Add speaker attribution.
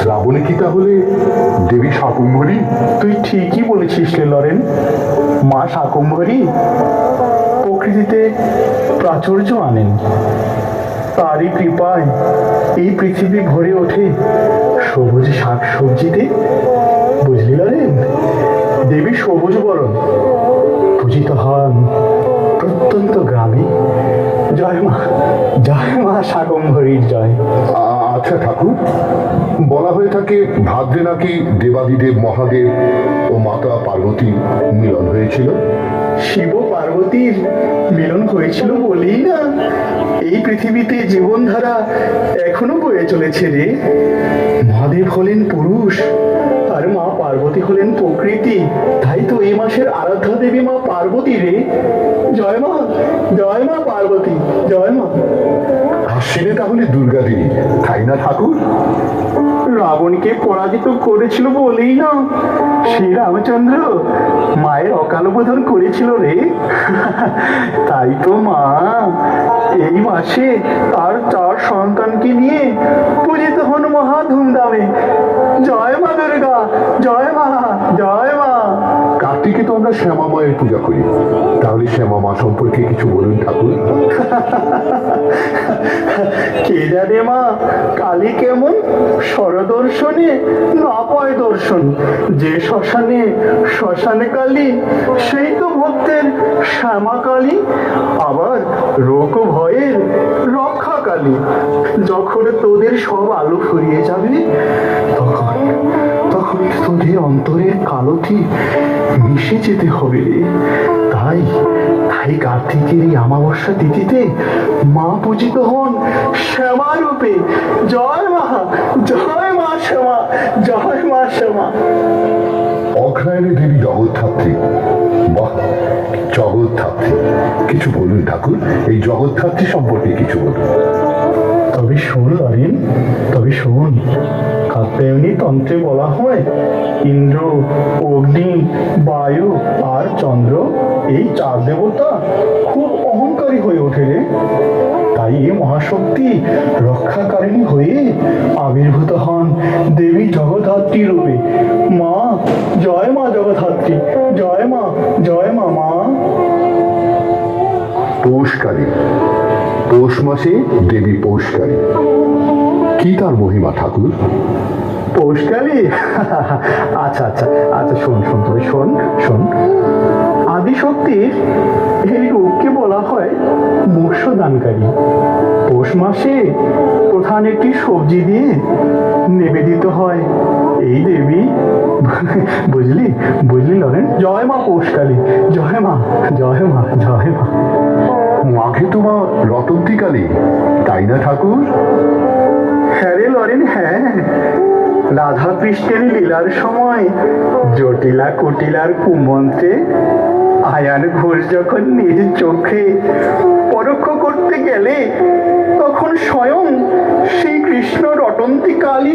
Speaker 1: শ্রাবণী কি তাহলে দেবী শাকম্ভরী?
Speaker 2: তুই ঠিকই বলেছিস রে লরেন। মা শাকম্ভরী প্রকৃতিতে প্রাচুর্য আনেন, তারই কৃপায় এই পৃথিবী ভরে ওঠে সবুজ শাক সবজিতে। বুঝলি লরেন, দেবী সবুজ বরণ পূজিত হন প্রত্যন্ত গ্রামে। জয় মা শাকম্ভরীর জয়।
Speaker 1: আচ্ছা ঠাকুর, বলা হয়ে থাকে ভাদ্রে নাকি দেবাদিদেব মহাদেব ও মাতা পার্বতীর মিলন হয়েছিল।
Speaker 2: শিব পার্বতীর মিলন হয়েছিল বলেই না এই পৃথিবীতে জীবনধারা এখনো বয়ে চলেছে রে। মহাদেব হলেন পুরুষ আর মা পার্বতী হলেন প্রকৃতি। তাই তো এই মাসের আরাধ্যা দেবী মা পার্বতী রে। জয় মা পার্বতী, জয় মা।
Speaker 1: আশ্বিনে তাহলে দুর্গা দেবী, তাই না ঠাকুর?
Speaker 2: রাবণকে পরাজিত করেছিল বলেই না শ্রী রামচন্দ্র মায়ের অকাল বোধন করেছিল রে। তাই তো মা এই মাসে তার 4 সন্তানকে নিয়ে পূজিত হন মহা ধুমধামে। জয় মা দুর্গা, জয় মা, জয় মা।
Speaker 1: কার্তিকে তো আমরা শ্যামা মায়ের পূজা করি, তাহলে শ্যামা মা সম্পর্কে কিছু বলুন ঠাকুর।
Speaker 2: কে জানে মা কালী কেমন, স্বরদর্শনে না পায় দর্শন। যে শ্মশানে কালী, সেই তো ভক্তের শ্যামা কালী। আবার রোগ ভয়ের রক্ষা কালী। যখন তোদের সব আলো ফুরিয়ে যাবে তখন তোদের অন্তরের কালোটি মিশে যেতে হবে রে। তাই কার্তিকের এই অমাবস্যা তিথিতে মা পূজিত হন শ্যামা রূপে। জয় মা শ্যামা, জয় মা শ্যামা।
Speaker 1: অগ্রায়ণে দেবী জগদ্ধাত্রী। বাহ, জগদ্ধাত্রী, কিছু বলুন ঠাকুর, এই জগদ্ধাত্রী সম্পর্কে কিছু বলুন।
Speaker 2: তবে শোন লরেন, কাত্যায়নী তন্ত্রে বলা হয় ইন্দ্র, অগ্নি, বায়ু আর চন্দ্র এই 4 দেবতা খুব অহংকারী হয়ে ওঠে রে। তাই মহাশক্তি রক্ষাকারিণী হয়ে আবির্ভূত হন দেবী জগদ্ধাত্রী রূপে। মা জগদ্ধাত্রী, জয় মা মা।
Speaker 1: পৌষকালী, পৌষ মাসে দেবী পৌষকালী, কি তার মহিমা ঠাকুর?
Speaker 2: পৌষকালী, আচ্ছা শোন তবে শোন। আদিশক্তির এই রূপকে বলা হয় মোক্ষ দানকারী। পৌষ মাসে প্রধান একটি সবজি দিয়ে নিবেদিত হয় এই দেবী। বুঝলি লরেন? জয় মা পৌষকালী, জয় মা।
Speaker 1: মাঘে তো মা রতন্তী কালী, তাই না ঠাকুর?
Speaker 2: হ্যাঁ রে লরেন, হ্যাঁ। রাধা কৃষ্ণের লীলার সময় জটিলা কুটিলার কুমন্ত্রে আয়ান ঘোষ যখন নিজ চোখে পরোক্ষ করতে গেলে তখন স্বয়ং শ্রী কৃষ্ণ রটন্তী কালী